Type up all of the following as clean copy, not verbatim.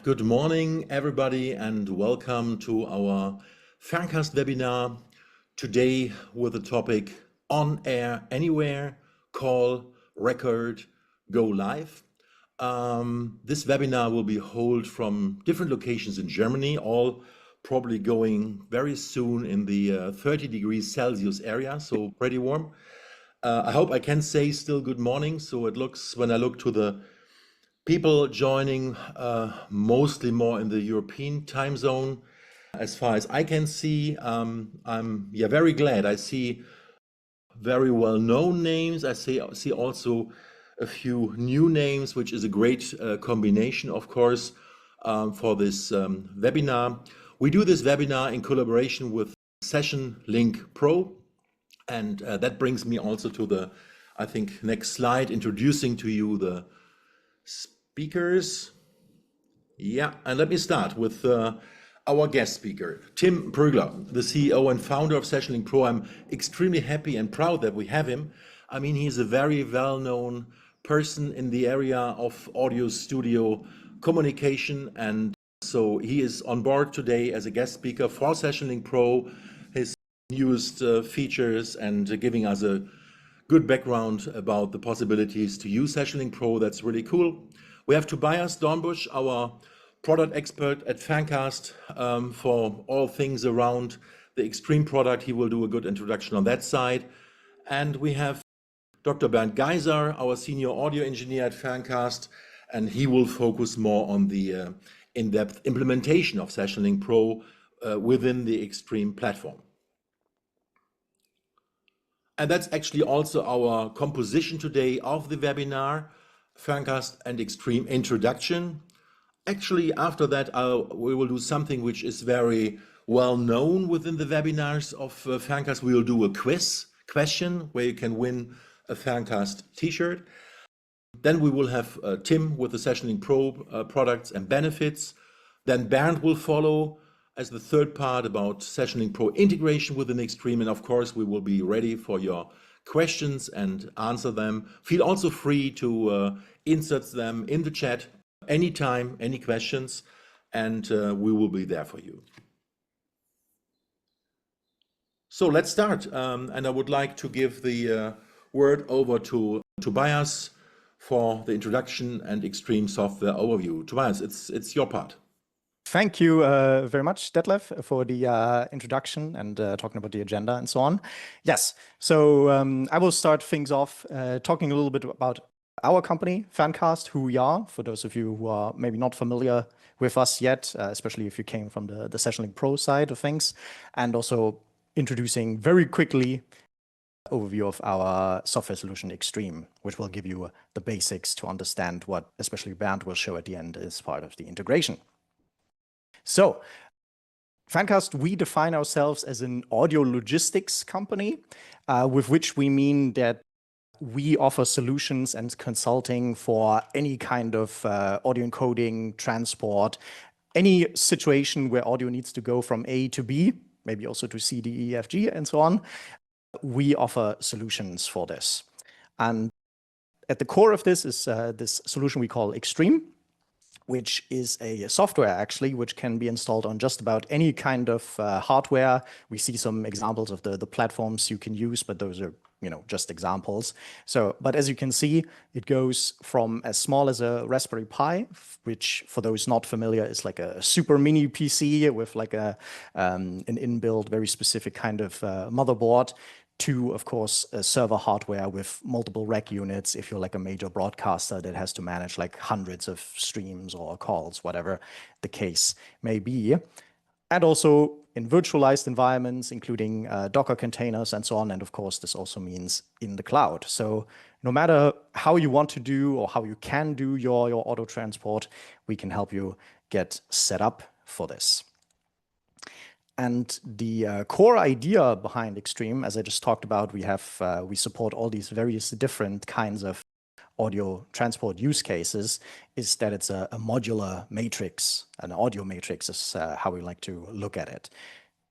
Good morning, everybody, and welcome to our Ferncast webinar. Today with the topic On Air Anywhere, Call, Record, Go Live. This webinar will be held from different locations in Germany, all probably going very soon in the 30 degrees Celsius area, so pretty warm. I hope I can say still good morning. So it looks, when I look to the people joining, mostly more in the European time zone. As far as I can see, I'm very glad. I see very well-known names. I see also a few new names, which is a great combination, of course, for this webinar. We do this webinar in collaboration with SessionLinkPro, and that brings me also to the, I think, next slide, introducing to you the speakers. Yeah, and let me start with our guest speaker, Tim Proegler, the CEO and founder of SessionLinkPro. I'm extremely happy and proud that we have him. I mean, he's a very well-known person in the area of audio studio communication, and so he is on board today as a guest speaker for SessionLinkPro, his newest features, and giving us a good background about the possibilities to use SessionLinkPro. That's really cool. We have Tobias Dornbusch, our product expert at Ferncast, for all things around the Extreme product. He will do a good introduction on that side. And we have Dr. Bernd Geiser, our senior audio engineer at Ferncast, and he will focus more on the in-depth implementation of SessionLinkPro within the Extreme platform. And that's actually also our composition today of the webinar, Ferncast and Extreme Introduction. Actually, after that, we will do something which is very well known within the webinars of Ferncast. We will do a question where you can win a Ferncast t-shirt. Then we will have Tim with the SessionLinkPro products and benefits. Then Bernd will follow as the third part about SessionLinkPro integration within Extreme. And of course, we will be ready for your questions and answer them. Feel also free to insert them in the chat anytime, any questions, and we will be there for you. So let's start. And I would like to give the word over to Tobias for the introduction and Extreme software overview. Tobias, it's your part. Thank you very much, Detlef, for the introduction and talking about the agenda and so on. Yes, so I will start things off talking a little bit about our company, Ferncast, who we are, for those of you who are maybe not familiar with us yet, especially if you came from the SessionLinkPro side of things, and also introducing very quickly overview of our software solution Extreme, which will give you the basics to understand what especially Bernd will show at the end as part of the integration. So, Ferncast, we define ourselves as an audio logistics company, with which we mean that we offer solutions and consulting for any kind of audio encoding, transport, any situation where audio needs to go from A to B, maybe also to C, D, E, F, G, and so on. We offer solutions for this. And at the core of this is this solution we call Extreme, which is a software actually, which can be installed on just about any kind of hardware. We see some examples of the platforms you can use, but those are, just examples. So, but as you can see, it goes from as small as a Raspberry Pi, which for those not familiar is like a super mini PC with like an inbuilt, very specific kind of motherboard, to, of course, server hardware with multiple rack units if you're like a major broadcaster that has to manage like hundreds of streams or calls, whatever the case may be. And also in virtualized environments, including Docker containers and so on. And of course, this also means in the cloud. So no matter how you want to do or how you can do your auto transport, we can help you get set up for this. And the core idea behind Extreme, as I just talked about, we support all these various different kinds of audio transport use cases, is that it's a modular matrix, an audio matrix is how we like to look at it,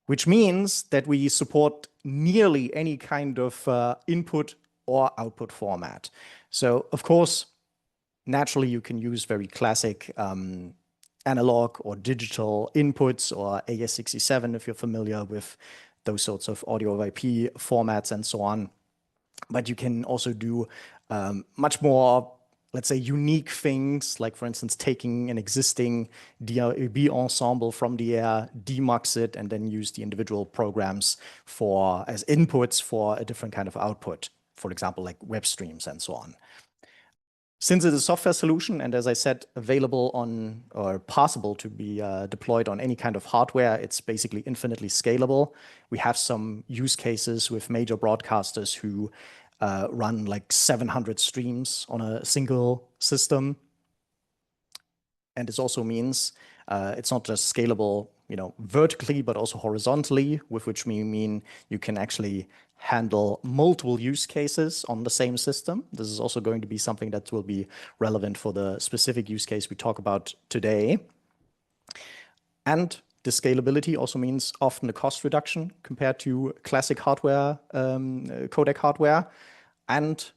which means that we support nearly any kind of input or output format. So, of course, naturally, you can use very classic analog or digital inputs, or AES-67 if you're familiar with those sorts of audio over IP formats and so on. But you can also do much more, let's say, unique things, like, for instance, taking an existing DAB ensemble from the air, demux it, and then use the individual programs as inputs for a different kind of output, for example, like web streams and so on. Since it's a software solution, and as I said, available on or possible to be deployed on any kind of hardware, it's basically infinitely scalable. We have some use cases with major broadcasters who run like 700 streams on a single system. And this also means it's not just scalable, vertically, but also horizontally, with which we mean you can actually handle multiple use cases on the same system. This is also going to be something that will be relevant for the specific use case we talk about today. And the scalability also means often a cost reduction compared to classic hardware, codec hardware. And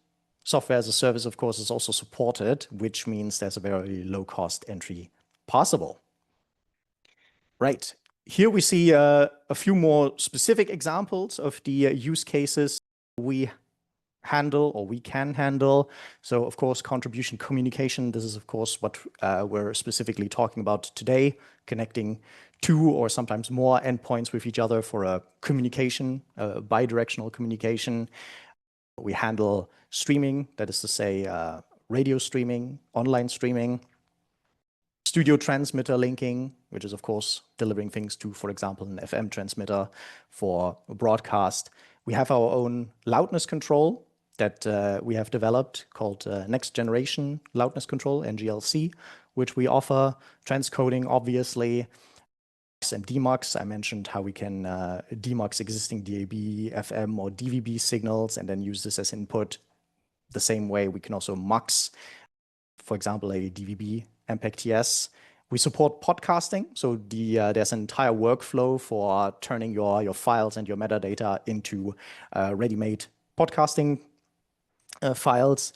software as a service, of course, is also supported, which means there's a very low cost entry possible. Right. Here we see a few more specific examples of the use cases we handle or we can handle. So, of course, contribution communication. This is, of course, what we're specifically talking about today, connecting two or sometimes more endpoints with each other for a communication, bidirectional communication. We handle streaming, that is to say, radio streaming, online streaming, studio transmitter linking, which is, of course, delivering things to, for example, an FM transmitter for broadcast. We have our own loudness control that we have developed called Next Generation Loudness Control, NGLC, which we offer, transcoding, obviously, and demux. I mentioned how we can demux existing DAB, FM, or DVB signals and then use this as input. The same way we can also mux, for example, a DVB MPEG-TS. We support podcasting, so there's an entire workflow for turning your files and your metadata into ready-made podcasting files.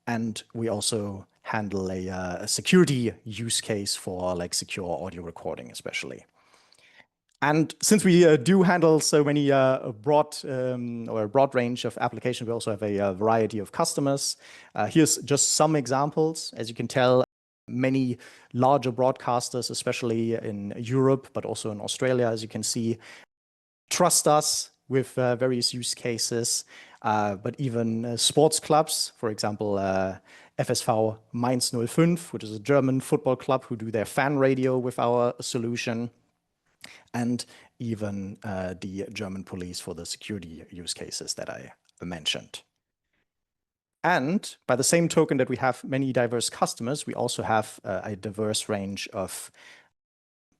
And we also handle a security use case for like secure audio recording, especially. And since we do handle so many broad range of applications, we also have a variety of customers. Here's just some examples. As you can tell, many larger broadcasters, especially in Europe, but also in Australia, as you can see, trust us with various use cases. But even sports clubs, for example, FSV Mainz 05, which is a German football club who do their fan radio with our solution. And even the German police for the security use cases that I mentioned. And by the same token that we have many diverse customers, we also have a diverse range of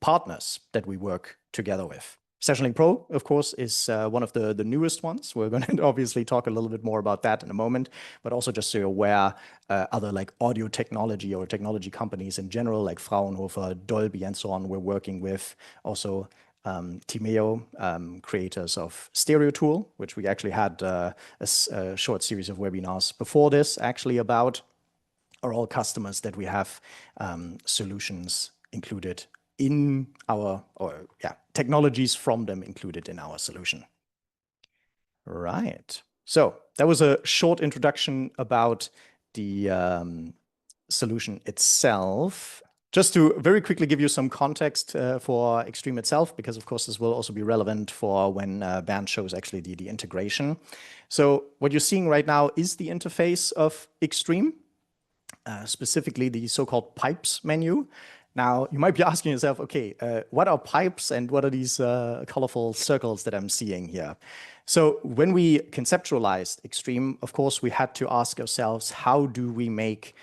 partners that we work together with. SessionLinkPro, of course, is one of the newest ones. We're going to obviously talk a little bit more about that in a moment, but also just so you're aware, other like audio technology or technology companies in general, like Fraunhofer, Dolby, and so on, we're working with. Also, Timeo, creators of Stereo Tool, which we actually had a short series of webinars before this actually about, are all customers that we have solutions included in our, technologies from them included in our solution. Right. So that was a short introduction about the solution itself. Just to very quickly give you some context for Xstream itself, because of course this will also be relevant for when Bernd shows actually the integration. So what you're seeing right now is the interface of Xstream, specifically the so-called pipes menu. Now, you might be asking yourself, okay, what are pipes and what are these colorful circles that I'm seeing here? So when we conceptualized Xstream, of course, we had to ask ourselves, how do we make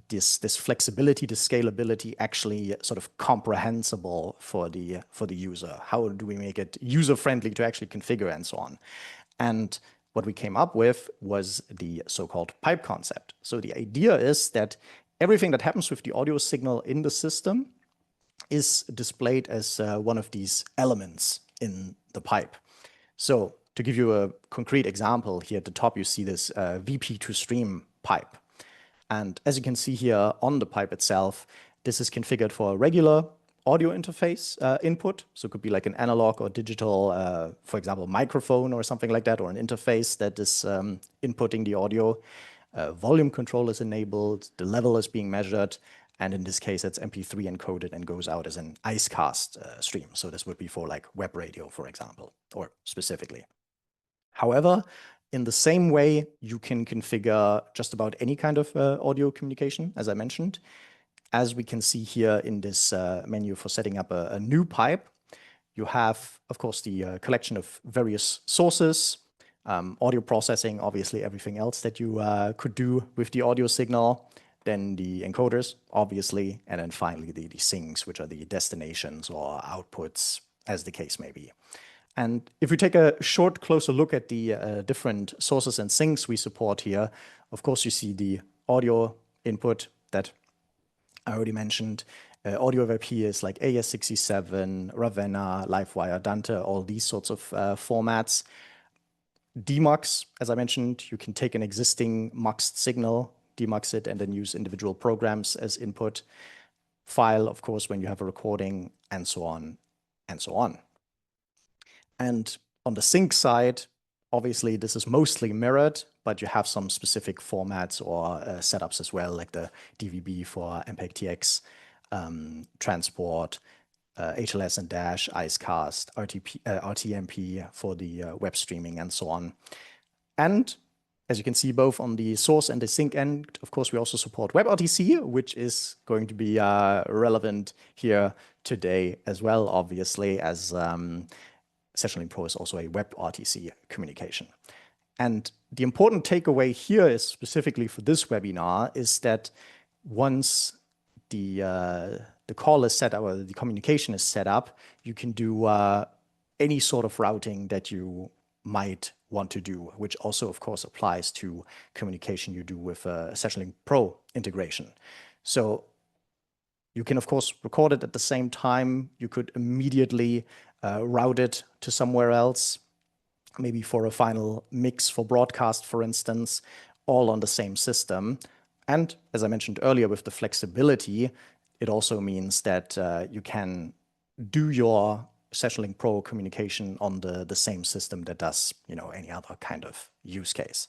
this flexibility, the scalability actually sort of comprehensible for the user? How do we make it user-friendly to actually configure and so on? And what we came up with was the so-called pipe concept. So the idea is that everything that happens with the audio signal in the system is displayed as one of these elements in the pipe. So to give you a concrete example, here at the top, you see this VP to stream pipe. And as you can see here on the pipe itself, This is configured for a regular audio interface input. So it could be like an analog or digital, for example, microphone or something like that, or an interface that is inputting the audio. Volume control is enabled, the level is being measured, and in this case, it's MP3 encoded and goes out as an aixtcast stream. So this would be for like web radio, for example, or specifically. However, in the same way, you can configure just about any kind of audio communication, as I mentioned. As we can see here in this menu for setting up a new pipe, you have, of course, the collection of various sources, audio processing, obviously everything else that you could do with the audio signal, then the encoders, obviously, and then finally the sinks, which are the destinations or outputs, as the case may be. And if we take a short, closer look at the different sources and sinks we support here, of course, you see the audio input that I already mentioned. Audio over IP is like AS67, Ravenna, Livewire, Dante, all these sorts of formats. Demux, as I mentioned, you can take an existing muxed signal, demux it, and then use individual programs as input. File, of course, when you have a recording, and so on, and so on. And on the sync side, obviously, this is mostly mirrored, but you have some specific formats or setups as well, like the DVB for MPEG-TX, transport, HLS and Dash, Icecast, RTMP for the web streaming, and so on. And as you can see, both on the source and the sync end, of course, we also support WebRTC, which is going to be relevant here today as well, obviously, as SessionLinkPro is also a WebRTC communication. And the important takeaway here is specifically for this webinar is that once the call is set up or the communication is set up, you can do any sort of routing that you might want to do, which also, of course, applies to communication you do with SessionLinkPro integration. So you can, of course, record it at the same time. You could immediately route it to somewhere else, maybe for a final mix for broadcast, for instance, all on the same system. And as I mentioned earlier, with the flexibility, it also means that you can do your SessionLinkPro communication on the same system that does, any other kind of use case.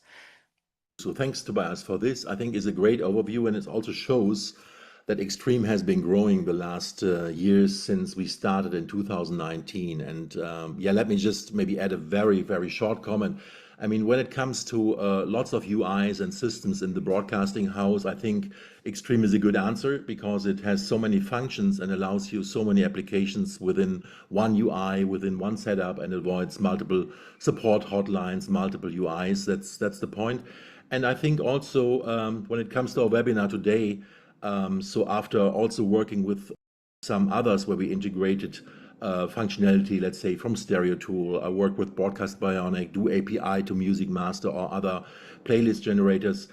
So thanks, Tobias, for this. I think is a great overview, and it also shows that Xstream has been growing the last years since we started in 2019. And yeah, let me just maybe add a very, very short comment. I mean, when it comes to lots of UIs and systems in the broadcasting house, I think Xstream is a good answer because it has so many functions and allows you so many applications within one UI, within one setup, and avoids multiple support hotlines, multiple UIs. That's the point. And I think also when it comes to our webinar today, so after also working with some others where we integrated functionality, let's say from Stereo Tool, I work with Broadcast Bionic, do API to Music Master or other playlist generators.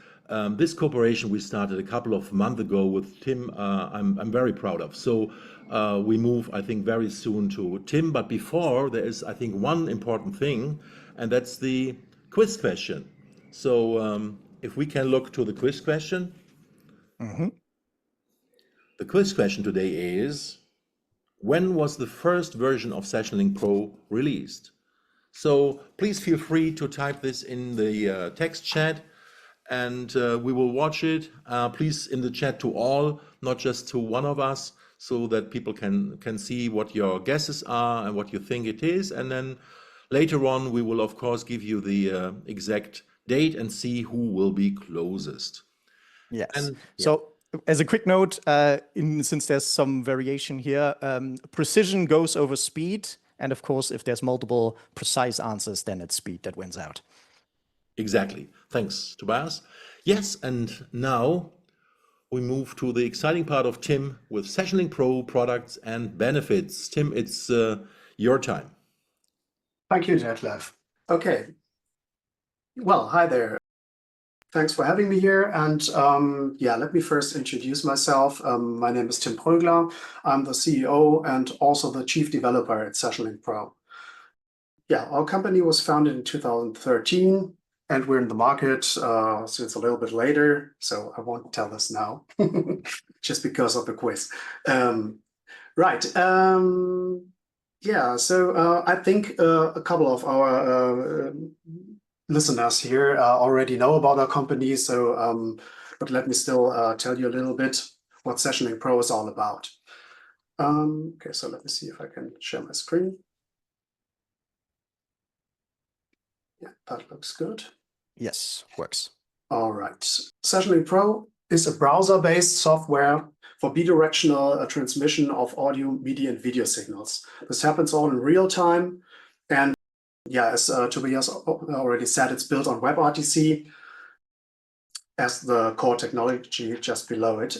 This cooperation we started a couple of months ago with Tim, I'm very proud of. So we move, I think, very soon to Tim. But before, there is, I think, one important thing, and that's the quiz question. So if we can look to the quiz question. Mm-hmm. The quiz question today is, when was the first version of SessionLinkPro released? So please feel free to type this in the text chat, and we will watch it. Please in the chat to all, not just to one of us, so that people can see what your guesses are and what you think it is. And then later on, we will, of course, give you the exact date and see who will be closest. Yes. And, so as a quick note, since there's some variation here, precision goes over speed. And of course, if there's multiple precise answers, then it's speed that wins out. Exactly. Thanks, Tobias. Yes, and now we move to the exciting part of Tim with SessionLinkPro products and benefits. Tim, it's your time. Thank you, Detlef. Okay. Well, hi there. Thanks for having me here. And yeah, let me first introduce myself. My name is Tim Proegler. I'm the CEO and also the chief developer at SessionLinkPro. Yeah, our company was founded in 2013. and we're in the market since a little bit later, so I won't tell this now, just because of the quiz. Right. Yeah, so I think a couple of our listeners here already know about our company, so but let me still tell you a little bit what SessionLinkPro is all about. Okay, so let me see if I can share my screen. Yeah, that looks good. Yes, works. All right. SessionLinkPro is a browser-based software for bidirectional transmission of audio, media, and video signals. This happens all in real time. And yeah, as Tobias already said, it's built on WebRTC as the core technology just below it.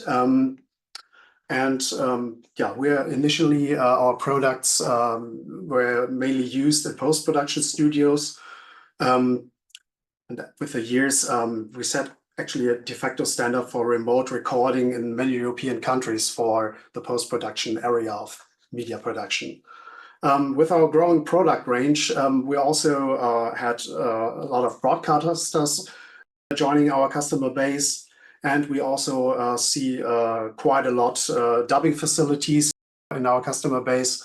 Yeah, we're initially, our products were mainly used in post-production studios. And with the years, we set actually a de facto standard for remote recording in many European countries for the post-production area of media production. With our growing product range, we also had a lot of broadcasters joining our customer base, and we also see quite a lot dubbing facilities in our customer base,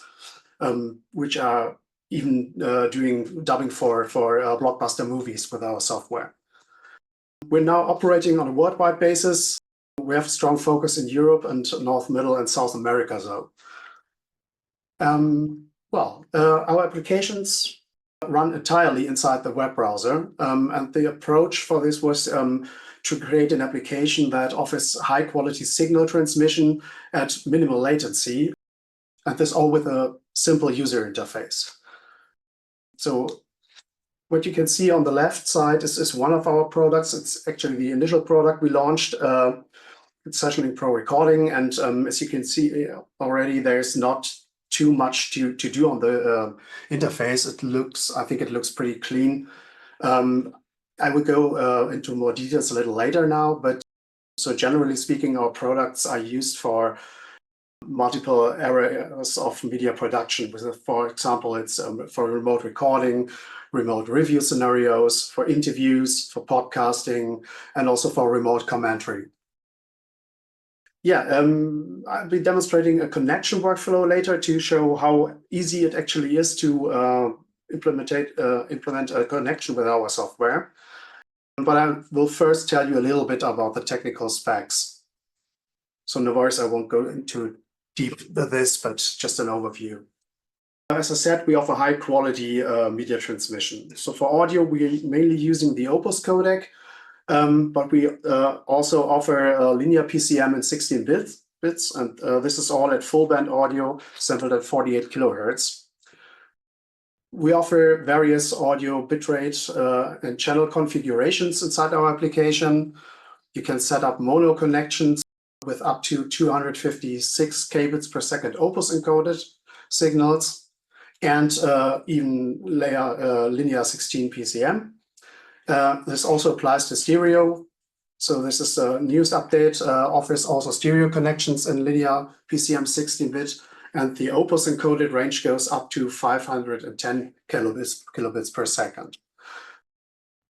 which are even doing dubbing for blockbuster movies with our software. We're now operating on a worldwide basis. We have a strong focus in Europe and North, Middle, and South America, though. Our applications run entirely inside the web browser, and the approach for this was to create an application that offers high-quality signal transmission at minimal latency, and this all with a simple user interface. So what you can see on the left side is one of our products. It's actually the initial product we launched. It's SessionLinkPro Recording, and as you can see already, there's not too much to do on the interface. I think it looks pretty clean. I will go into more details a little later now, but so generally speaking, our products are used for multiple areas of media production. For example, it's for remote recording, remote review scenarios, for interviews, for podcasting, and also for remote commentary. Yeah, I'll be demonstrating a connection workflow later to show how easy it actually is to implement a connection with our software. But I will first tell you a little bit about the technical specs. So no worries, I won't go into deep this, but just an overview. As I said, we offer high quality media transmission. So for audio, we're mainly using the Opus codec, but we also offer linear PCM in 16 bits, and this is all at full band audio, sampled at 48 kilohertz. We offer various audio bitrate and channel configurations inside our application. You can set up mono connections with up to 256 kbits per second Opus encoded signals, and even linear 16 PCM. This also applies to stereo. So this is the newest update, offers also stereo connections in linear PCM 16-bit, and the Opus encoded range goes up to 510 kilobits per second.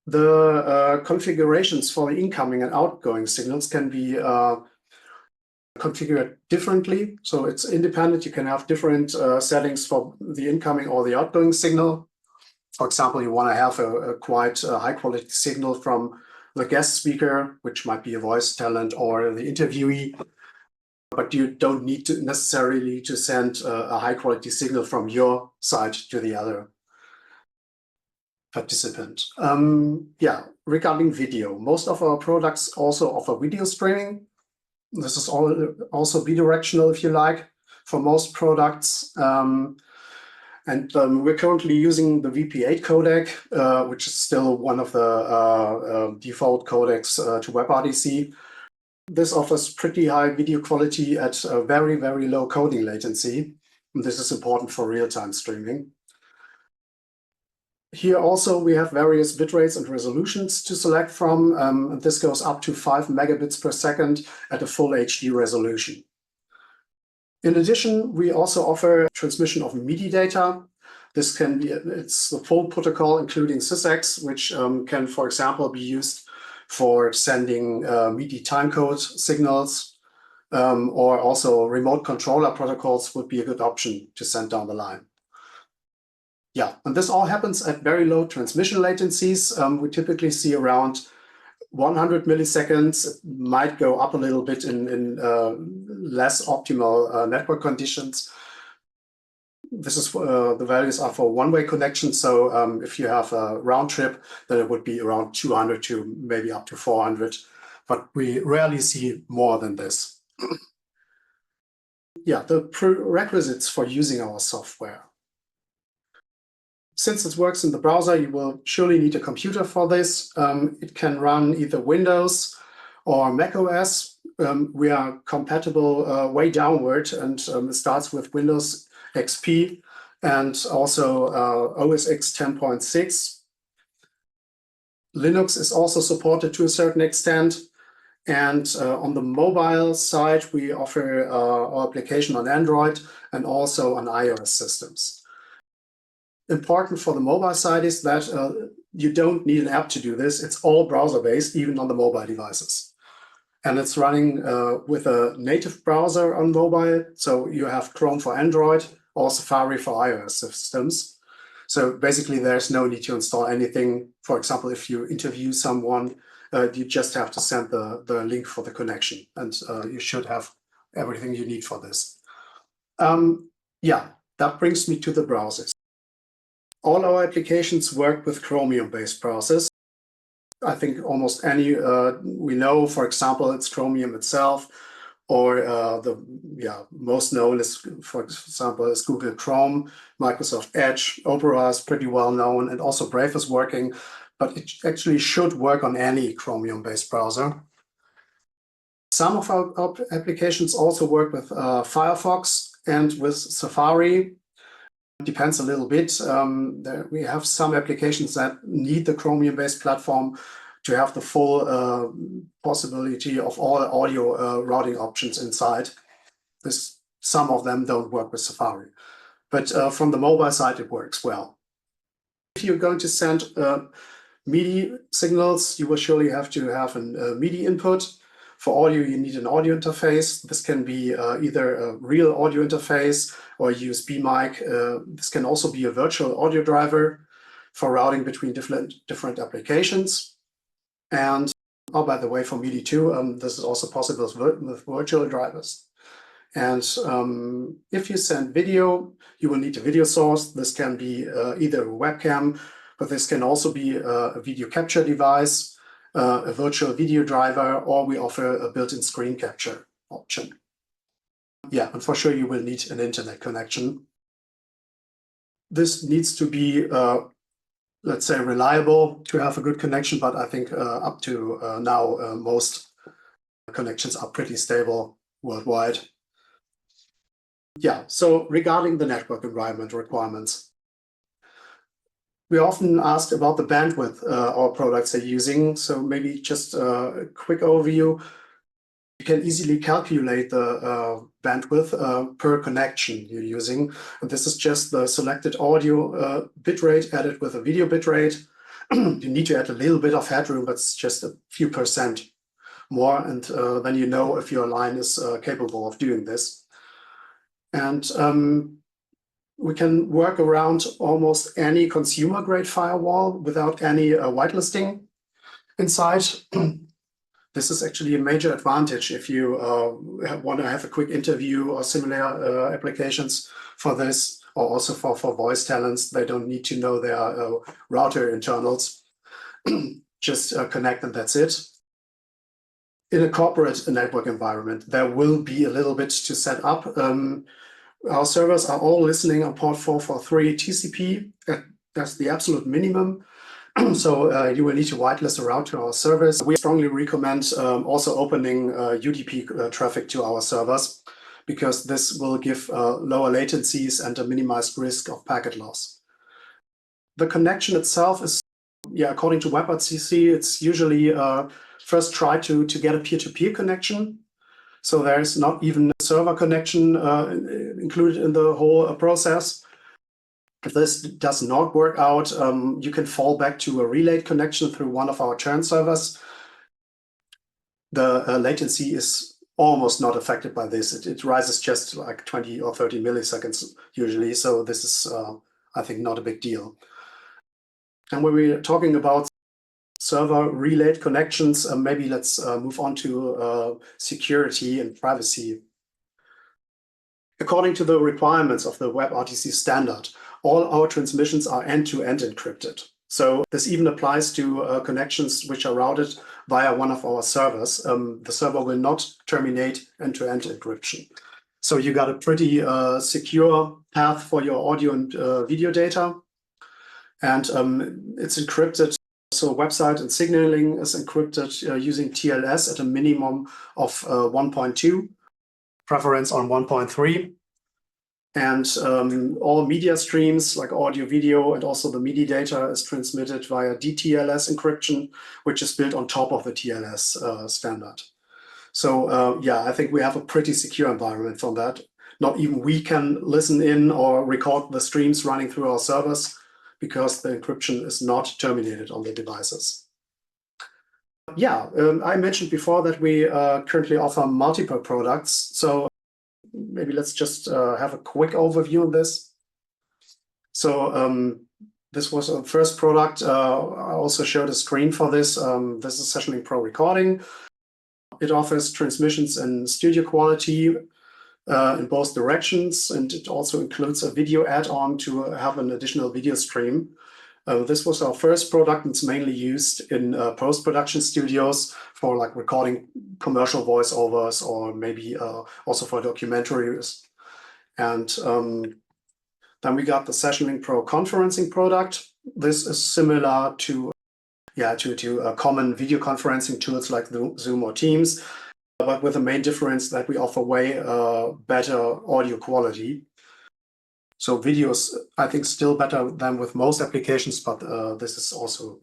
The configurations for the incoming and outgoing signals can be configured differently. So it's independent. You can have different settings for the incoming or the outgoing signal. For example, you want to have a quite high quality signal from the guest speaker, which might be a voice talent or the interviewee, but you don't need to necessarily to send a high quality signal from your side to the other participant. Yeah, regarding video, most of our products also offer video streaming. This is also bidirectional, if you like, for most products. We're currently using the VP8 codec, which is still one of the default codecs to WebRTC. This offers pretty high video quality at a very, very low coding latency. And this is important for real-time streaming. Here also we have various bitrates and resolutions to select from. And this goes up to 5 megabits per second at a full HD resolution. In addition, we also offer transmission of MIDI data. This can be, it's the full protocol, including sysx, which can, for example, be used for sending MIDI timecode signals, or also remote controller protocols would be a good option to send down the line. Yeah, and this all happens at very low transmission latencies. We typically see around 100 milliseconds. It might go up a little bit in less optimal network conditions. This is the values are for one-way connection. So if you have a round trip, then it would be around 200 to maybe up to 400. But we rarely see more than this. Yeah, the prerequisites for using our software. Since it works in the browser, you will surely need a computer for this. It can run either Windows or Mac OS. We are compatible way downward, and it starts with Windows XP and also OS X 10.6. Linux is also supported to a certain extent. And on the mobile side, we offer our application on Android and also on iOS systems. Important for the mobile side is that you don't need an app to do this. It's all browser-based, even on the mobile devices. And it's running with a native browser on mobile. So you have Chrome for Android or Safari for iOS systems. So basically, there's no need to install anything. For example, if you interview someone, you just have to send the link for the connection. And you should have everything you need for this. Yeah, that brings me to the browsers. All our applications work with Chromium-based browsers. I think almost any we know, for example, it's Chromium itself, or the most known is, for example, is Google Chrome, Microsoft Edge, Opera is pretty well known, and also Brave is working, but it actually should work on any Chromium-based browser. Some of our applications also work with Firefox and with Safari. Depends a little bit. We have some applications that need the Chromium-based platform to have the full possibility of all audio routing options inside. Some of them don't work with Safari. But from the mobile side, it works well. If you're going to send MIDI signals, you will surely have to have a MIDI input. For audio, you need an audio interface. This can be either a real audio interface or a USB mic. This can also be a virtual audio driver for routing between different applications. And, oh, by the way, for MIDI too, this is also possible with virtual drivers. And if you send video, you will need a video source. This can be either a webcam, but this can also be a video capture device, a virtual video driver, or we offer a built-in screen capture option. Yeah, and for sure you will need an internet connection. This needs to be, let's say, reliable to have a good connection, but I think up to now, most connections are pretty stable worldwide. Yeah, so regarding the network environment requirements, we often asked about the bandwidth our products are using. So maybe just a quick overview. You can easily calculate the bandwidth per connection you're using. And this is just the selected audio bitrate added with a video bitrate. You need to add a little bit of headroom, but it's just a few percent more. And then you know if your line is capable of doing this. And we can work around almost any consumer-grade firewall without any whitelisting inside. This is actually a major advantage if you want to have a quick interview or similar applications for this, or also for voice talents. They don't need to know their router internals. Just connect and that's it. In a corporate network environment, there will be a little bit to set up. Our servers are all listening on port 443 TCP. That's the absolute minimum. So you will need to whitelist a route to our servers. We strongly recommend also opening UDP traffic to our servers, because this will give lower latencies and a minimized risk of packet loss. The connection itself is, according to WebRTC, it's usually first try to get a peer-to-peer connection. So there's not even a server connection included in the whole process. If this does not work out, you can fall back to a relayed connection through one of our churn servers. The latency is almost not affected by this. It rises just like 20 or 30 milliseconds usually. So this is, I think, not a big deal. And when we're talking about server relayed connections, maybe let's move on to security and privacy. According to the requirements of the WebRTC standard, all our transmissions are end-to-end encrypted. So this even applies to connections which are routed via one of our servers. The server will not terminate end-to-end encryption. So you got a pretty secure path for your audio and video data. And it's encrypted. So website and signaling is encrypted using TLS at a minimum of 1.2, preference on 1.3. And all media streams like audio, video, and also the MIDI data is transmitted via DTLS encryption, which is built on top of the TLS standard. So yeah, I think we have a pretty secure environment from that. Not even we can listen in or record the streams running through our servers because the encryption is not terminated on the devices. Yeah, I mentioned before that we currently offer multiple products. So maybe let's just have a quick overview of this. So this was our first product. I also showed a screen for this. This is SessionLinkPro recording. It offers transmissions in studio quality in both directions, and it also includes a video add-on to have an additional video stream. This was our first product. It's mainly used in post-production studios for like recording commercial voiceovers or maybe also for documentaries. And then we got the SessionLinkPro conferencing product. This is similar to common video conferencing tools like Zoom or Teams, but with the main difference that we offer way better audio quality. So videos, I think, still better than with most applications, but this is also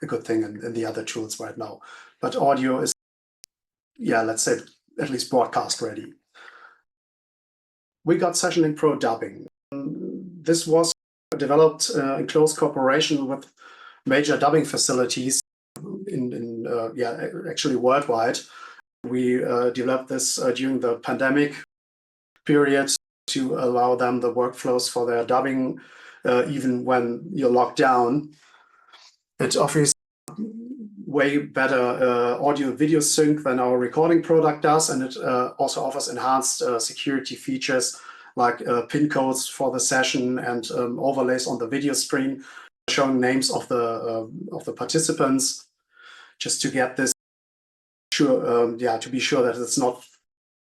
a good thing in the other tools right now. But audio is, yeah, let's say at least broadcast ready. We got SessionLinkPro dubbing. This was developed in close cooperation with major dubbing facilities actually worldwide. We developed this during the pandemic period to allow them the workflows for their dubbing, even when you're locked down. It offers way better audio and video sync than our recording product does, and it also offers enhanced security features like pin codes for the session and overlays on the video stream showing names of the participants, just to get this to be sure that it's not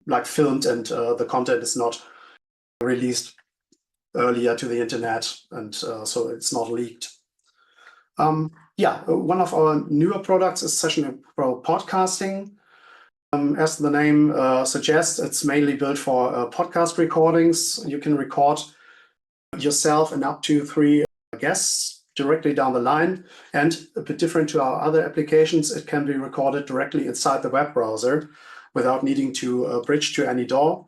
like filmed and the content is not released earlier to the internet, and so it's not leaked. One of our newer products is SessionLinkPro podcasting. As the name suggests, it's mainly built for podcast recordings. You can record yourself and up to 3 guests directly down the line, and a bit different to our other applications, it can be recorded directly inside the web browser without needing to bridge to any DAW.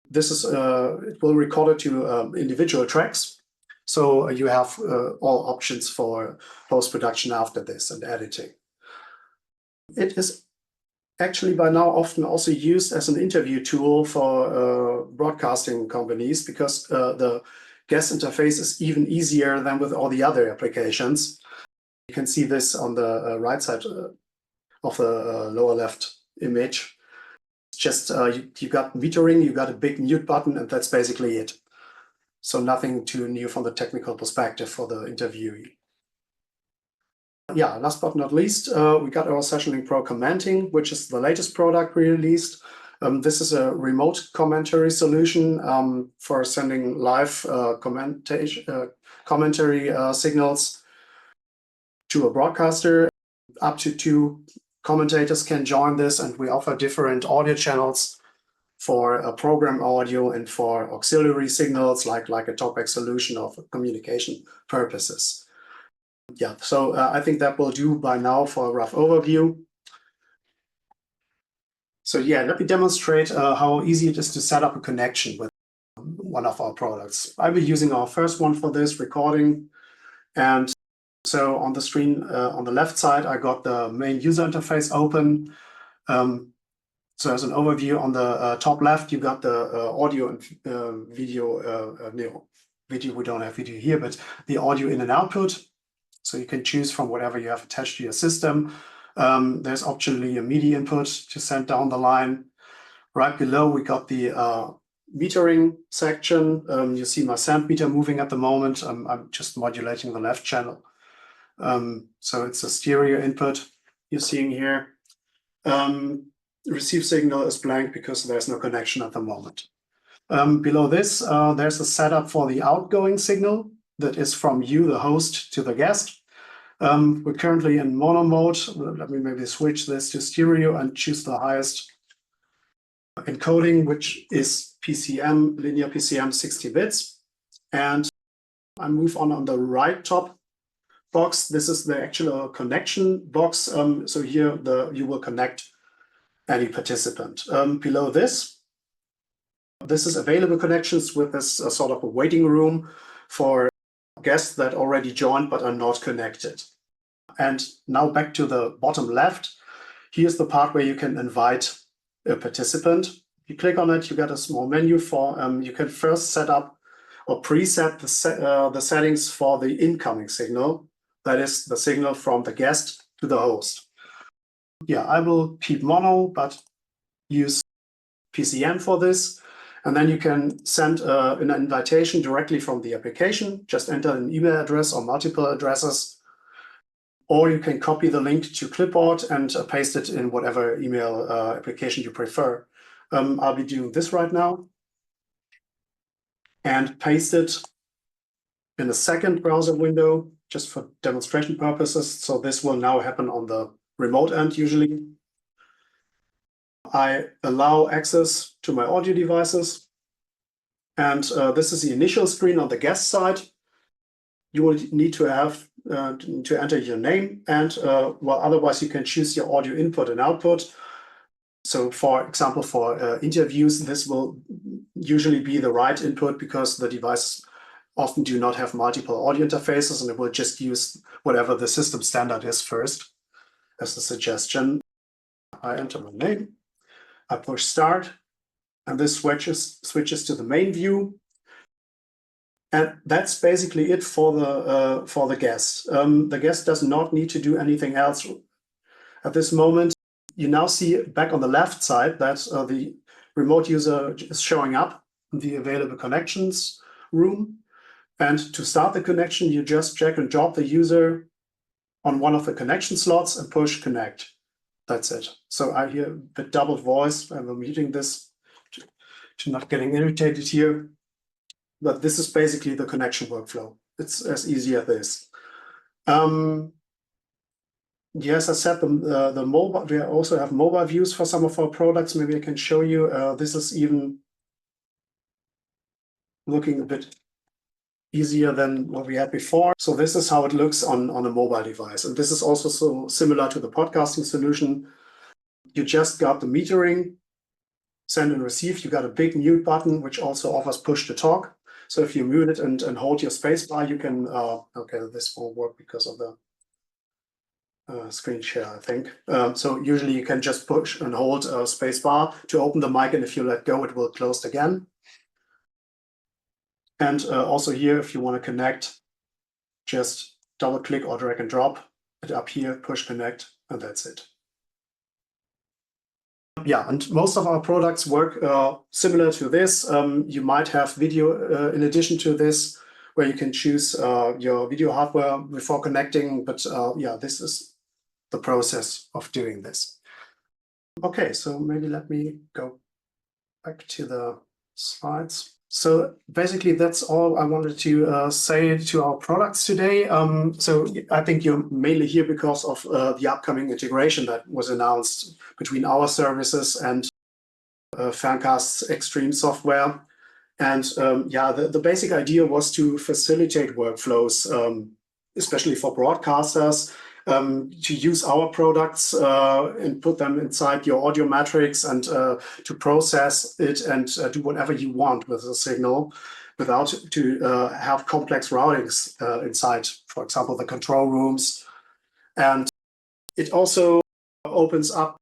This is it will record it to individual tracks, so you have all options for post-production after this and editing. It is actually by now often also used as an interview tool for broadcasting companies, because the guest interface is even easier than with all the other applications. You can see this on the right side of the lower left image. Just you got metering, you got a big mute button, and that's basically it. So nothing too new from the technical perspective for the interviewee. Yeah, last but not least, we got our SessionLinkPro commenting, which is the latest product we released. This is a remote commentary solution for sending live commentary signals to a broadcaster. Up to 2 commentators can join this, and we offer different audio channels for program audio and for auxiliary signals like a talkback solution of communication purposes. Yeah, so I think that will do by now for a rough overview. So yeah, let me demonstrate how easy it is to set up a connection with one of our products. I'll be using our first one for this recording. And so on the screen on the left side, I got the main user interface open. So as an overview, on the top left, you got the audio and video, video, we don't have video here, but the audio in and output. So you can choose from whatever you have attached to your system. There's optionally a MIDI input to send down the line. Right below, we got the metering section. You see my send meter moving at the moment. I'm just modulating the left channel. So it's a stereo input you're seeing here. Receive signal is blank because there's no connection at the moment. Below this, there's a setup for the outgoing signal that is from you, the host, to the guest. We're currently in mono mode. Let me maybe switch this to stereo and choose the highest encoding, which is PCM, linear PCM 60 bits. And I move on the right top box. This is the actual connection box. So here you will connect any participant. Below this is available connections with this sort of a waiting room for guests that already joined but are not connected. And now back to the bottom left. Here's the part where you can invite a participant. You click on it, you get a small menu for, you can first set up or preset the settings for the incoming signal. That is the signal from the guest to the host. Yeah, I will keep mono, but use PCM for this. And then you can send an invitation directly from the application. Just enter an email address or multiple addresses. Or you can copy the link to clipboard and paste it in whatever email application you prefer. I'll be doing this right now. And paste it in a second browser window, just for demonstration purposes. So this will now happen on the remote end usually. I allow access to my audio devices. And this is the initial screen on the guest side. You will need to have to enter your name, and well, otherwise you can choose your audio input and output. So for example, for interviews, this will usually be the right input because the devices often do not have multiple audio interfaces, and it will just use whatever the system standard is first as a suggestion. I enter my name, I push start, and this switches to the main view. And that's basically it for the guest. The guest does not need to do anything else at this moment. You now see back on the left side that the remote user is showing up in the available connections room. And to start the connection, you just drag and drop the user on one of the connection slots and push connect. That's it. So I hear a bit doubled voice. I'm muting this to not getting irritated here. But this is basically the connection workflow. It's as easy as this. Yes, I said the mobile. We also have mobile views for some of our products. Maybe I can show you. This is even looking a bit easier than what we had before. So this is how it looks on a mobile device. And this is also so similar to the podcasting solution. You just got the metering, send and receive. You got a big mute button, which also offers push to talk. So if you mute it and hold your spacebar, you can, okay, this won't work because of the screen share, I think. So usually you can just push and hold a spacebar to open the mic, and if you let go, it will close again. And also here, if you want to connect, just double click or drag and drop it up here, push connect, and that's it. Yeah, and most of our products work similar to this. You might have video in addition to this, where you can choose your video hardware before connecting. But yeah, this is the process of doing this. Okay, so maybe let me go back to the slides. So basically, that's all I wanted to say to our products today. So I think you're mainly here because of the upcoming integration that was announced between our services and Ferncast's aixtream software. And yeah, the basic idea was to facilitate workflows, especially for broadcasters, to use our products and put them inside your audio matrix and to process it and do whatever you want with the signal without to have complex routings inside, for example, the control rooms. And it also opens up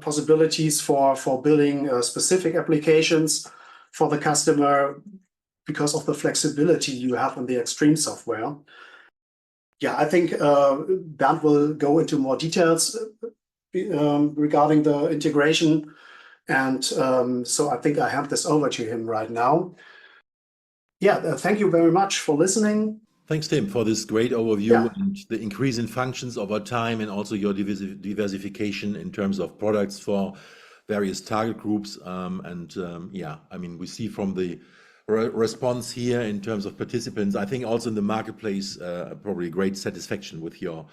possibilities for building specific applications for the customer because of the flexibility you have in the Xstream software. Yeah, I think Bernd will go into more details regarding the integration. And so I think I hand this over to him right now. Yeah, thank you very much for listening. Thanks, Tim, for this great overview Yeah. and the increase in functions over time, and also your diversification in terms of products for various target groups. Yeah, I mean, we see from the response here in terms of participants, I think also in the marketplace, probably great satisfaction with your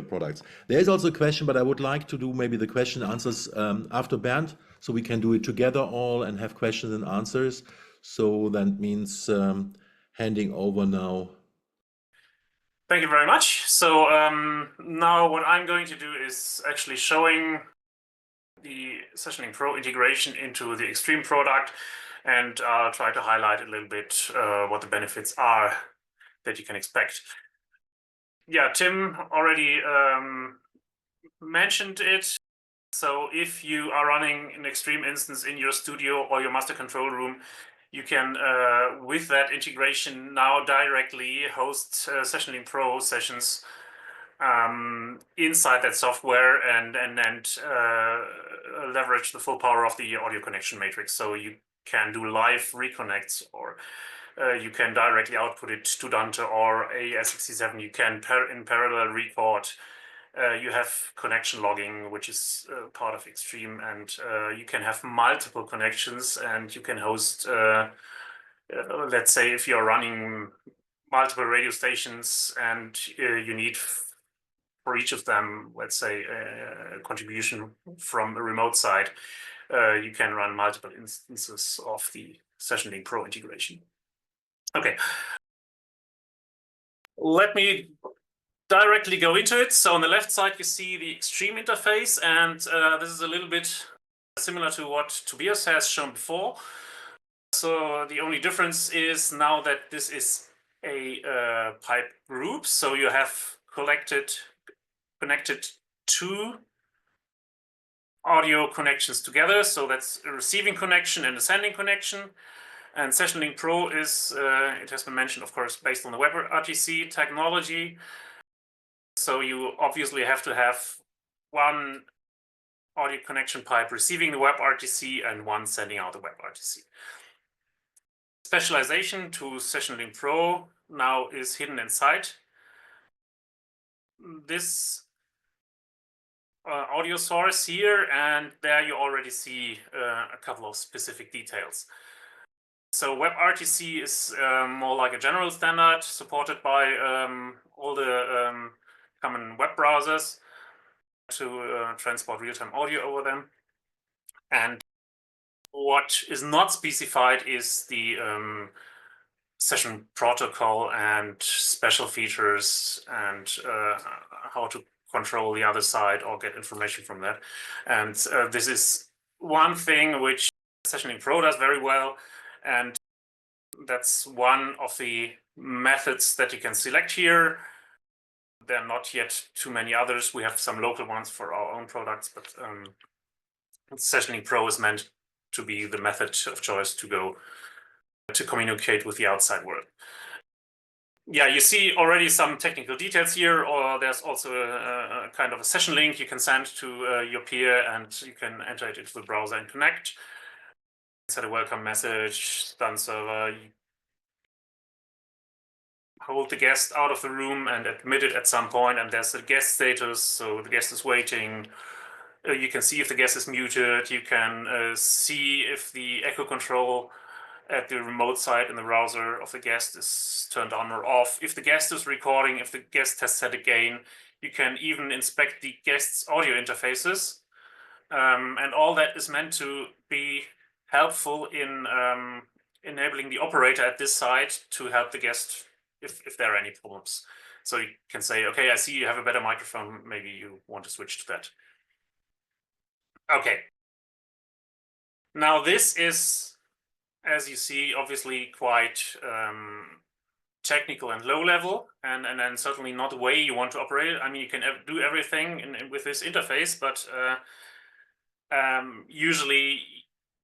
products. There is also a question, but I would like to do maybe the question and answers after Bernd, so we can do it together all and have questions and answers. So that means handing over now. Thank you very much. So now what I'm going to do is actually showing the SessionLinkPro integration into the Xstream product, and I'll try to highlight a little bit what the benefits are that you can expect. Yeah, Tim already mentioned it. So if you are running an Xstream instance in your studio or your master control room, you can, with that integration, now directly host SessionLinkPro sessions inside that software and leverage the full power of the audio connection matrix. So you can do live reconnects, or you can directly output it to Dante or AES67. You can in parallel record. You have connection logging, which is part of Xstream, and you can have multiple connections, and you can host, let's say, if you're running multiple radio stations and you need for each of them, let's say, a contribution from a remote side, you can run multiple instances of the SessionLinkPro integration. Okay. Let me directly go into it. So on the left side, you see the Xstream interface, and this is a little bit similar to what Tobias has shown before. So the only difference is now that this is a pipe group. So you have connected two audio connections together. So that's a receiving connection and a sending connection. And SessionLinkPro is, it has been mentioned, of course, based on the WebRTC technology. So you obviously have to have one audio connection pipe receiving the WebRTC and one sending out the WebRTC. Specialization to SessionLinkPro now is hidden inside this audio source here, and there you already see a couple of specific details. So WebRTC is more like a general standard supported by all the common web browsers to transport real-time audio over them. And what is not specified is the session protocol and special features and how to control the other side or get information from that. And this is one thing which SessionLinkPro does very well, and that's one of the methods that you can select here. There are not yet too many others. We have some local ones for our own products, but SessionLinkPro is meant to be the method of choice to go to communicate with the outside world. Yeah, you see already some technical details here, or there's also a kind of a session link you can send to your peer, and you can enter it into the browser and connect. Set a welcome message, done server. You hold the guest out of the room and admit it at some point, and there's a guest status, so the guest is waiting. You can see if the guest is muted. You can see if the echo control at the remote side in the browser of the guest is turned on or off. If the guest is recording, if the guest has set a gain, you can even inspect the guest's audio interfaces. And all that is meant to be helpful in enabling the operator at this side to help the guest if there are any problems. So you can say, okay, I see you have a better microphone. Maybe you want to switch to that. Okay. Now this is, as you see, obviously quite technical and low level, and then certainly not the way you want to operate it. I mean, you can do everything with this interface, but usually,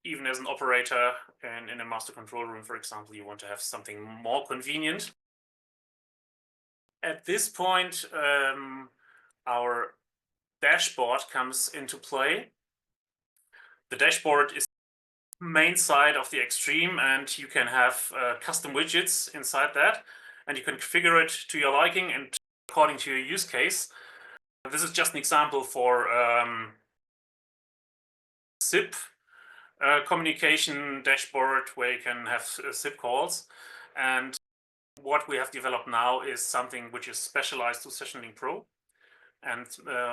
even as an operator in a master control room, for example, you want to have something more convenient. At this point, our dashboard comes into play. The dashboard is the main side of the Xstream, and you can have custom widgets inside that, and you can configure it to your liking and according to your use case. This is just an example for SIP communication dashboard where you can have SIP calls. And what we have developed now is something which is specialized to SessionLinkPro. And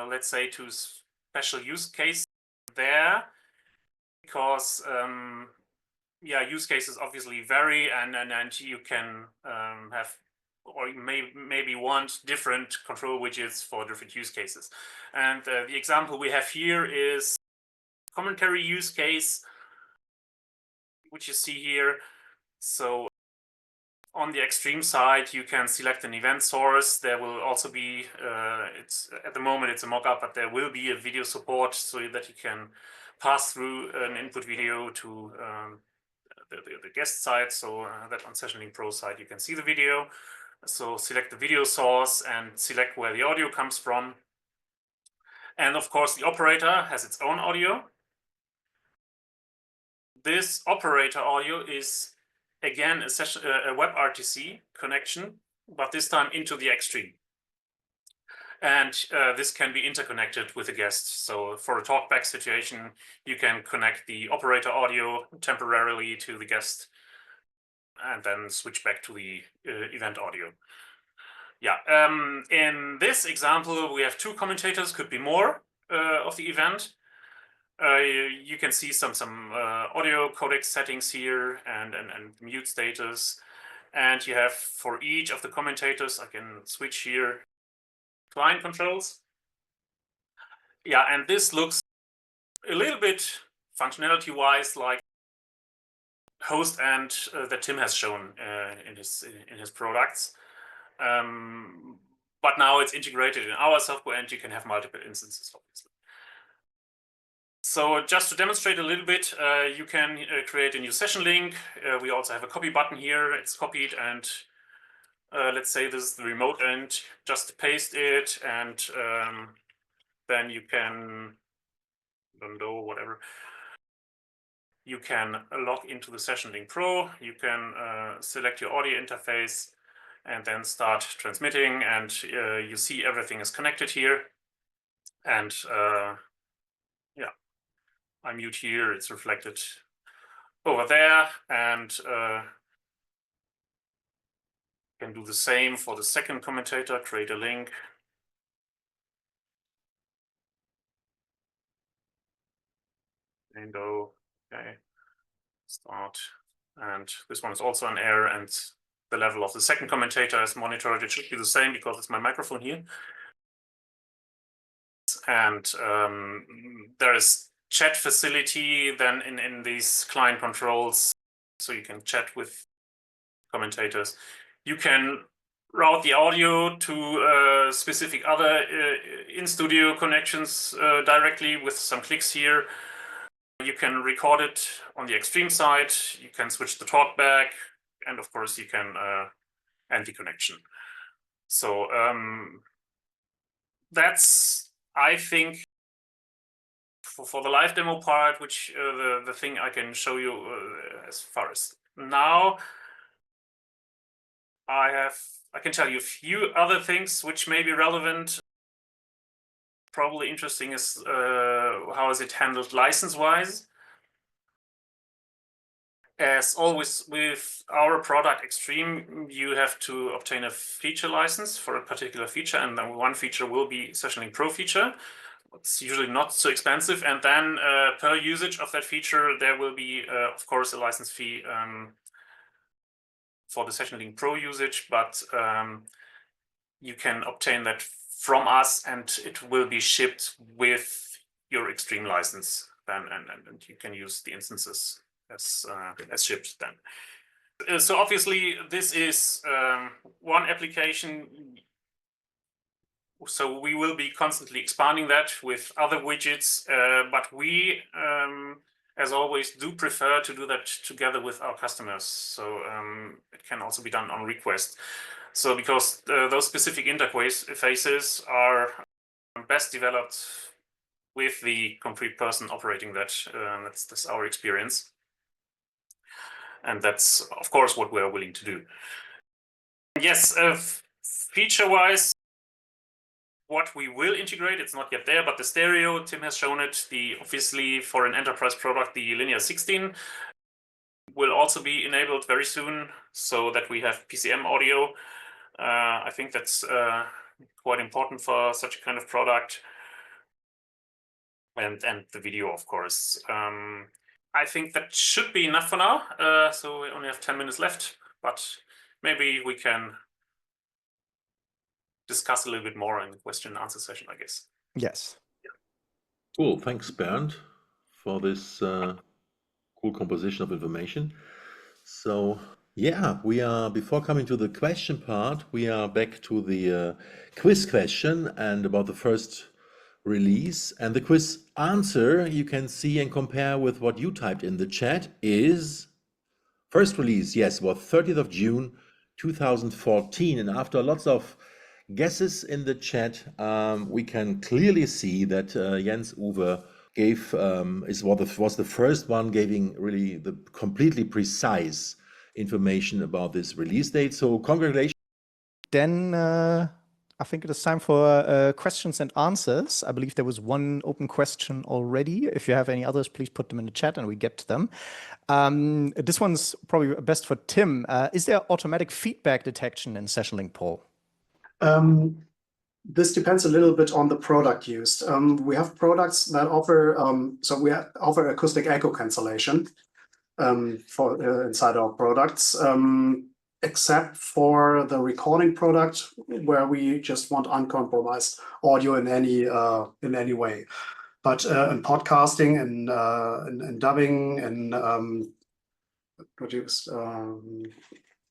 let's say to special use case there, because use cases obviously vary, and you can have, or maybe want different control widgets for different use cases. And the example we have here is commentary use case, which you see here. So on the Xstream side, you can select an event source. There will also be, it's at the moment it's a mock-up, but there will be a video support so that you can pass through an input video to the guest side, so that on SessionLinkPro side you can see the video. So select the video source and select where the audio comes from. And of course, the operator has its own audio. This operator audio is again a WebRTC connection, but this time into the Xstream. And this can be interconnected with the guest. So for a talkback situation, you can connect the operator audio temporarily to the guest and then switch back to the event audio. Yeah, in this example, we have two commentators, could be more, of the event. You can see some audio codec settings here and mute status. And you have for each of the commentators, I can switch here, client controls. Yeah, and this looks a little bit functionality-wise like host and that Tim has shown in his products. But now it's integrated in our software, and you can have multiple instances, obviously. So just to demonstrate a little bit, you can create a new session link. We also have a copy button here. It's copied, and let's say this is the remote end. Just paste it, and then you can, don't know, whatever. You can log into the SessionLinkPro. You can select your audio interface and then start transmitting, and you see everything is connected here. And yeah, I mute here, it's reflected over there, and can do the same for the second commentator, create a link. Window, okay, start. And this one is also on air, and the level of the second commentator is monitored. It should be the same because it's my microphone here. And there is chat facility then in these client controls, so you can chat with commentators. You can route the audio to specific other in-studio connections directly with some clicks here. You can record it on the Xstream side. You can switch the talkback, and of course you can end the connection. So that's, I think, for the live demo part, which the thing I can show you as far as now. I can tell you a few other things which may be relevant. Probably interesting is how is it handled license-wise. As always with our product Xstream, you have to obtain a feature license for a particular feature, and then one feature will be SessionLinkPro feature. It's usually not so expensive, and then per usage of that feature, there will be, of course, a license fee for the SessionLinkPro usage, but you can obtain that from us, and it will be shipped with your Xstream license then, and you can use the instances as shipped then. So obviously this is one application. So we will be constantly expanding that with other widgets, but we, as always, do prefer to do that together with our customers. So it can also be done on request. So because those specific interfaces are best developed with the concrete person operating that. That's our experience. And that's, of course, what we're willing to do. Yes, feature-wise, what we will integrate, it's not yet there, but the stereo, Tim has shown it. Obviously, for an enterprise product, the linear 16 will also be enabled very soon, so that we have PCM audio. I think that's quite important for such a kind of product. And the video, of course. I think that should be enough for now. So we only have 10 minutes left, but maybe we can discuss a little bit more in the question and answer session, I guess. Yes. Cool. Thanks, Bernd, for this cool composition of information. So yeah, we are, before coming to the question part, we are back to the quiz question and about the first release. And the quiz answer you can see and compare with what you typed in the chat is first release, yes, was 30th of June 2014. And after lots of guesses in the chat, we can clearly see that Jens Uwe gave was the first one giving really the completely precise information about this release date. So congratulations. Then I think it is time for questions and answers. I believe there was one open question already. If you have any others, please put them in the chat and we get to them. This one's probably best for Tim. Is there automatic feedback detection in SessionLinkPro? This depends a little bit on the product used. We have products that offer, so we offer acoustic echo cancellation for inside our products, except for the recording product where we just want uncompromised audio in any way. But in podcasting and dubbing and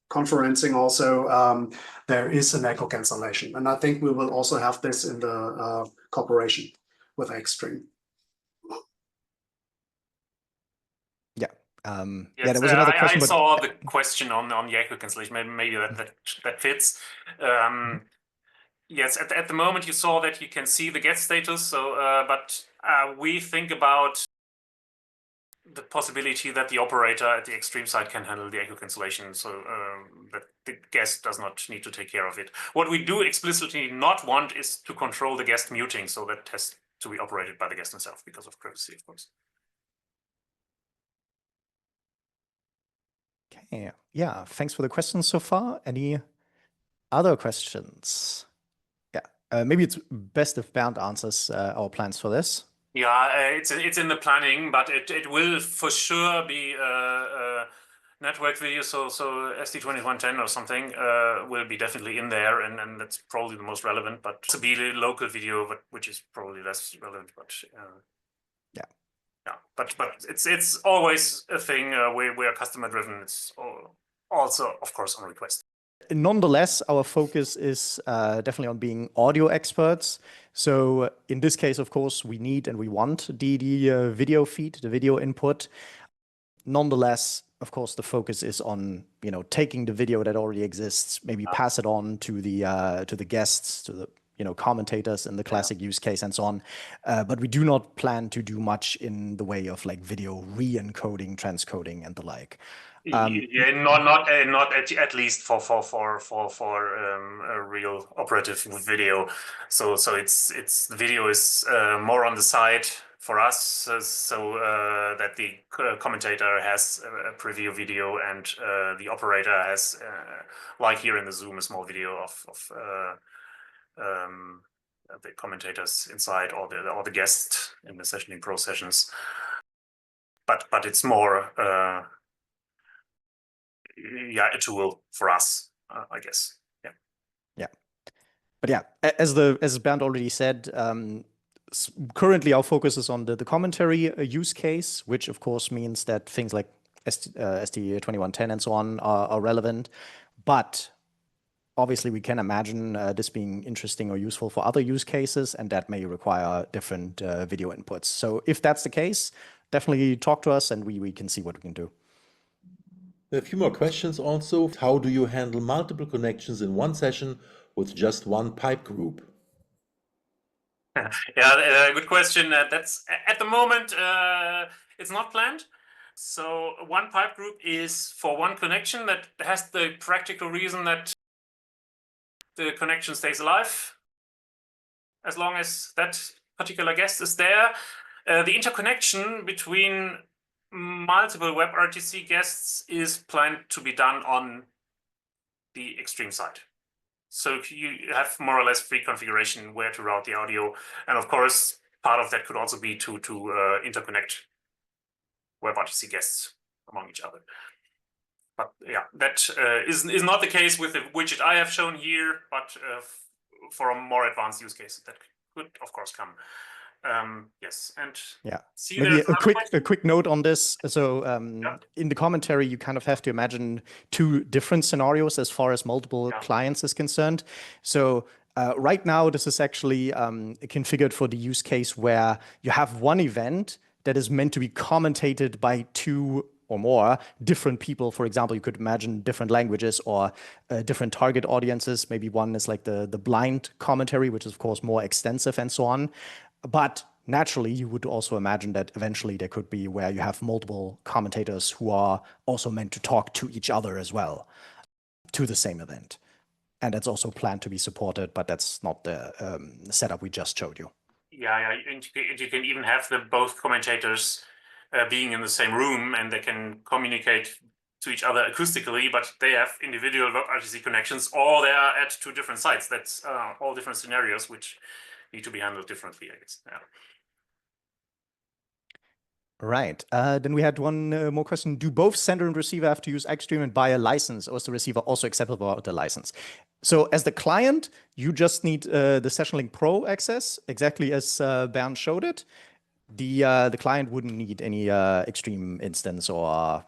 conferencing also, there is an echo cancellation. And I think we will also have this in the cooperation with aixtream. Yeah. Yes, there was another question. I saw the question on the echo cancellation. Maybe that fits. Yes, at the moment you saw that you can see the get status. So, but we think about the possibility that the operator at the extreme side can handle the echo cancellation, so that the guest does not need to take care of it. What we do explicitly not want is to control the guest muting, so that has to be operated by the guest himself because of privacy, of course. Okay, yeah, thanks for the questions so far. Any other questions? Yeah, maybe it's best if Bernd answers our plans for this. Yeah, it's in the planning, but it will for sure be network video. So SD2110 or something will be definitely in there, and that's probably the most relevant. But to be the local video, which is probably less relevant. But yeah, but it's always a thing we are customer driven. It's also, of course, on request. Nonetheless, our focus is definitely on being audio experts. So in this case, of course, we need and we want the video feed, the video input. Nonetheless, of course, the focus is on taking the video that already exists, maybe pass it on to the guests, to the commentators in the classic use case and so on. But we do not plan to do much in the way of like video re-encoding, transcoding, and the like. Yeah, not at least for a real operative video. So it's the video is more on the side for us, so that the commentator has a preview video and the operator has, like here in the Zoom, a small video of the commentators inside or the guest in the SessionLinkPro sessions. But it's more. Yeah, a tool for us, I guess. Yeah. But yeah, as Bernd already said, currently our focus is on the commentary use case, which of course means that things like ST2110 and so on are relevant. But obviously, we can imagine this being interesting or useful for other use cases, and that may require different video inputs. So if that's the case, definitely talk to us and we can see what we can do. A few more questions also. How do you handle multiple connections in one session with just one pipe group? Yeah, good question. That's at the moment, it's not planned. So one pipe group is for one connection that has the practical reason that the connection stays alive as long as that particular guest is there. The interconnection between multiple WebRTC guests is planned to be done on the extreme side. So you have more or less free configuration where to route the audio. And of course, part of that could also be to interconnect WebRTC guests among each other. But yeah, that is not the case with the widget I have shown here, but for a more advanced use case, that could, of course, come. Yes, and yeah, see, maybe a quick note on this. So in the commentary, you kind of have to imagine two different scenarios as far as multiple clients is concerned. So right now, this is actually configured for the use case where you have one event that is meant to be commentated by two or more different people. For example, you could imagine different languages or different target audiences. Maybe one is like the blind commentary, which is of course more extensive and so on. But naturally, you would also imagine that eventually there could be where you have multiple commentators who are also meant to talk to each other as well to the same event. And that's also planned to be supported, but that's not the setup we just showed you. Yeah, and you can even have both commentators being in the same room, and they can communicate to each other acoustically, but they have individual WebRTC connections, or they are at two different sites. That's all different scenarios which need to be handled differently, I guess. Yeah. Right. Then we had one more question. Do both sender and receiver have to use aixtream and buy a license, or is the receiver also acceptable without the license? So as the client, you just need the SessionLinkPro access, exactly as Bernd showed it. The client wouldn't need any aixtream instance or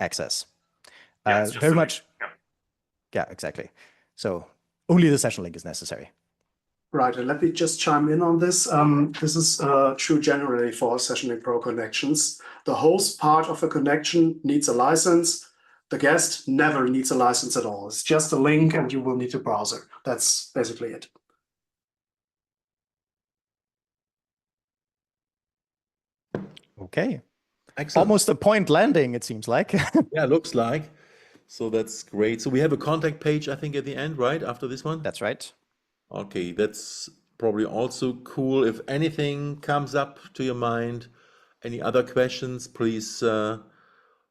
access. Very much. Yeah, exactly. So only the session link is necessary. Right, and let me just chime in on this. This is true generally for SessionLinkPro connections. The host part of a connection needs a license. The guest never needs a license at all. It's just a link and you will need a browser. That's basically it. Okay. Excellent. Almost a point landing, it seems like. Yeah, looks like. So that's great. So we have a contact page, I think, at the end, right? After this one? That's right. Okay, that's probably also cool. If anything comes up to your mind, any other questions, please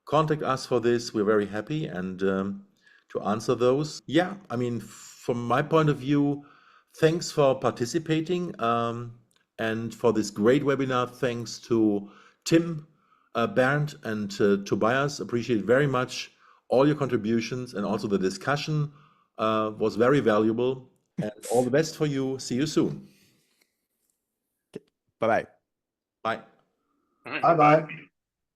contact us for this. We're very happy and to answer those. Yeah, I mean, from my point of view, thanks for participating and for this great webinar. Thanks to Tim, Bernd, and Tobias. Appreciate very much all your contributions, and also the discussion was very valuable. And all the best for you. See you soon. Bye-bye. Bye. Bye-bye.